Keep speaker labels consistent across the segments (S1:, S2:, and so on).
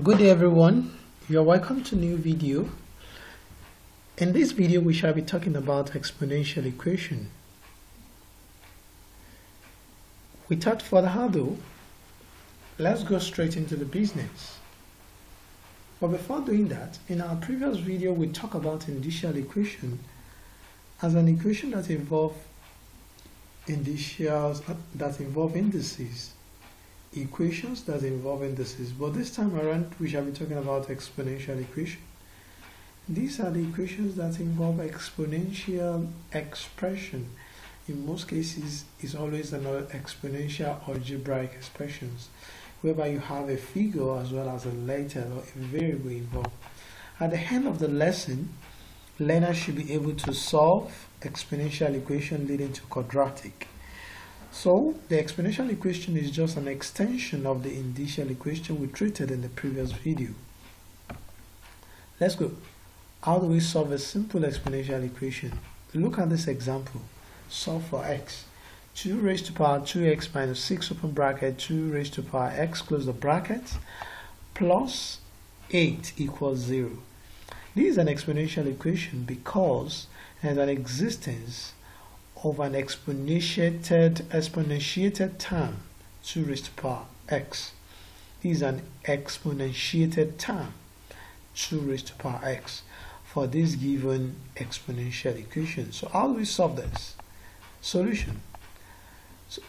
S1: Good day everyone, you're welcome to a new video. In this video we shall be talking about exponential equation. Without further ado, let's go straight into the business. But before doing that, in our previous video we talked about indicial equation as an equation that involves indicials that involve indices. Equations that involve indices, but this time around we shall be talking about exponential equation. These are the equations that involve exponential expression. In most cases it's always another exponential algebraic expressions whereby you have a figure as well as a letter or a variable involved. At the end of the lesson, learners should be able to solve exponential equation leading to quadratic. So the exponential equation is just an extension of the indicial equation we treated in the previous video. Let's go. How do we solve a simple exponential equation? Look at this example. Solve for x. 2 raised to power 2x minus 6 open bracket 2 raised to power x close the bracket plus 8 equals 0. This is an exponential equation because it has an existence of an exponentiated term 2 raised to power x. This is an exponentiated term 2 raised to power x for this given exponential equation. So how do we solve this? Solution. So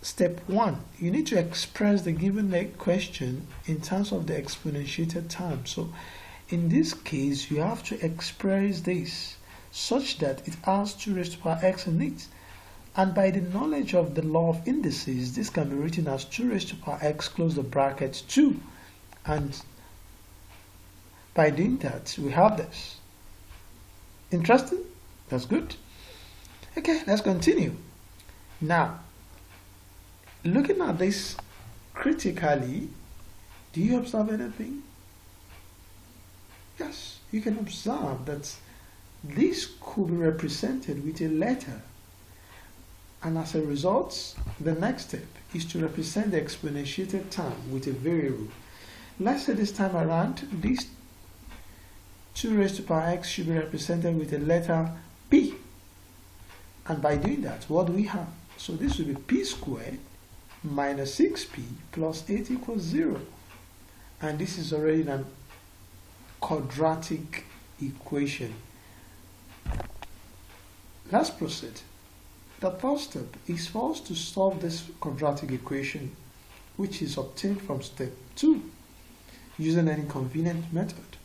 S1: step 1, you need to express the given question in terms of the exponentiated term. So in this case you have to express this such that it has 2 raised to power x in it. And by the knowledge of the law of indices, this can be written as 2 raised to power x close the bracket 2. And by doing that, we have this. Interesting? That's good. Okay, let's continue. Now, looking at this critically, do you observe anything? Yes, you can observe that this could be represented with a letter, and as a result the next step is to represent the exponentiated term with a variable. Let's say this time around this 2 raised to power x should be represented with a letter p, and by doing that what do we have? So this will be p squared minus 6p plus 8 equals 0, and this is already an quadratic equation. Let's proceed. The first step is for us to solve this quadratic equation, which is obtained from step 2 using any convenient method.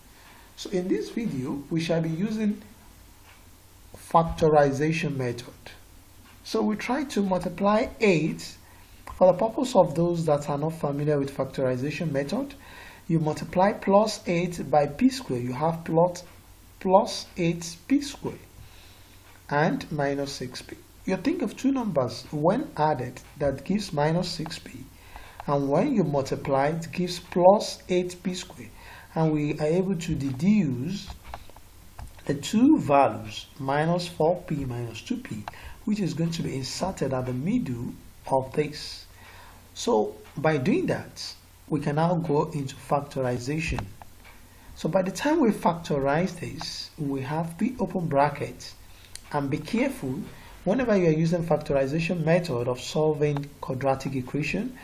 S1: So in this video we shall be using factorization method. So we try to multiply 8. For the purpose of those that are not familiar with factorization method, you multiply plus 8 by p squared. You have plus 8p squared and minus 6p. You think of two numbers when added that gives minus 6p, and when you multiply it gives plus 8p squared, and we are able to deduce the two values minus 4p minus 2p, which is going to be inserted at the middle of this. So by doing that we can now go into factorization. So by the time we factorize this, we have p open bracket, and be careful whenever you are using factorization method of solving quadratic equation,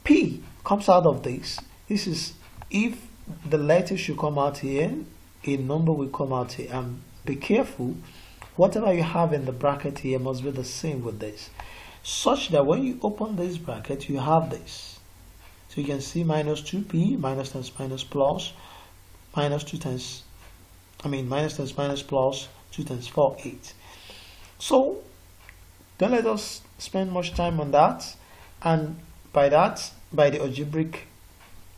S1: p comes out of this. This is if the letter should come out here, a number will come out here, and be careful whatever you have in the bracket here must be the same with this, such that when you open this bracket you have this. So you can see minus 2p minus times minus plus minus 2 times minus times minus plus 2 times 4 8. So don't let us spend much time on that, and by the algebraic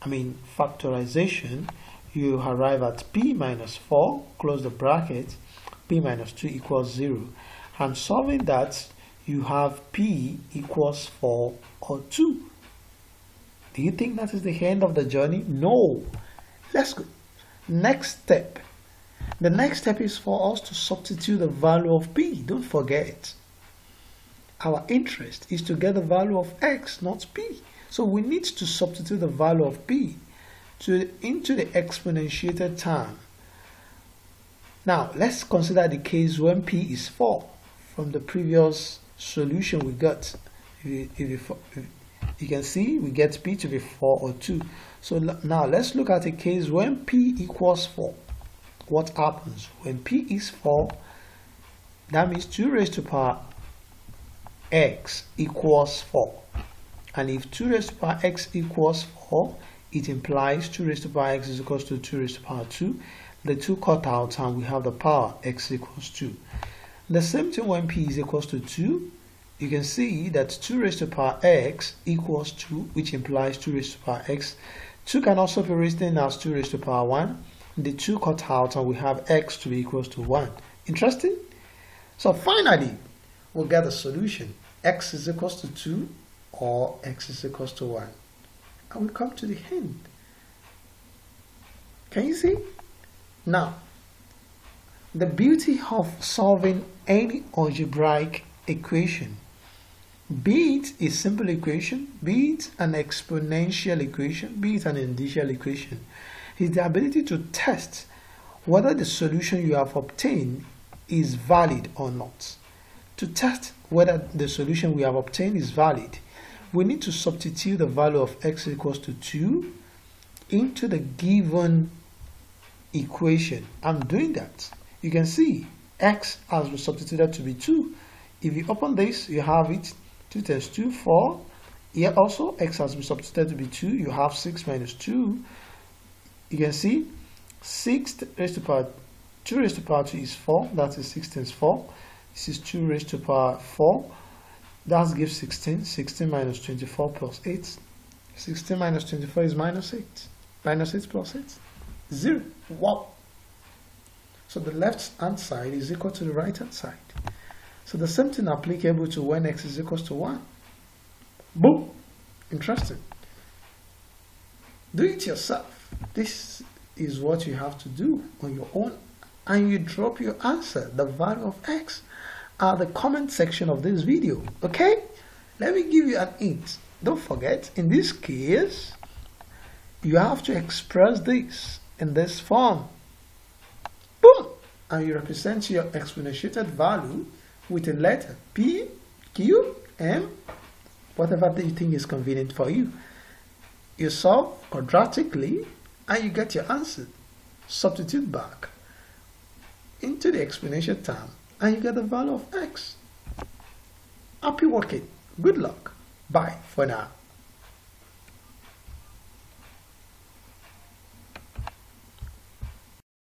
S1: factorization, you arrive at p minus 4 close the bracket p minus 2 equals 0, and solving that you have p equals 4 or 2. Do you think that is the end of the journey? No. Let's go. Next step. The next step is for us to substitute the value of p. Don't forget, our interest is to get the value of x, not p. So we need to substitute the value of p into the exponentiated term. Now let's consider the case when p is 4. From the previous solution we got, if you can see we get p to be 4 or 2. So now let's look at a case when p equals 4. What happens when p is 4? That means 2 raised to power x equals 4. And if 2 raised to power x equals 4, it implies 2 raised to power x is equals to 2 raised to power 2. The 2 cut out and we have the power x equals 2. The same thing when p is equals to 2. You can see that 2 raised to power x equals 2, which implies 2 raised to power x. 2 can also be written as 2 raised to power 1. The 2 cut out and we have x to be equals to 1. Interesting? So finally, we'll get the solution. X is equals to 2 or x is equals to 1. And we come to the end. Can you see? Now, the beauty of solving any algebraic equation, be it a simple equation, be it an exponential equation, be it an indicial equation, is the ability to test whether the solution you have obtained is valid or not. To test whether the solution we have obtained is valid, we need to substitute the value of x equals to 2 into the given equation. I'm doing that. You can see x has been substituted to be 2. If you open this, you have it 2 times 2, 4. Here also x has been substituted to be 2. You have 6 minus 2. You can see 6 raised to power 2 raised to power 2 is 4. That is 6 times 4. This is 2 raised to power 4. That gives 16. 16 minus 24 plus 8. 16 minus 24 is minus 8. Minus 8 plus 8. 0. Wow. So the left hand side is equal to the right hand side. So the same thing applicable to when x is equals to 1. Boom. Interesting. Do it yourself. This is what you have to do on your own, and you drop your answer, the value of x, at the comment section of this video. Okay? Let me give you an hint. Don't forget, in this case, you have to express this in this form. Boom! And you represent your exponentiated value with a letter P, Q, M, whatever you think is convenient for you. You solve quadratically and you get your answer. Substitute back into the exponential term and you get the value of x. Happy working. Good luck. Bye for now.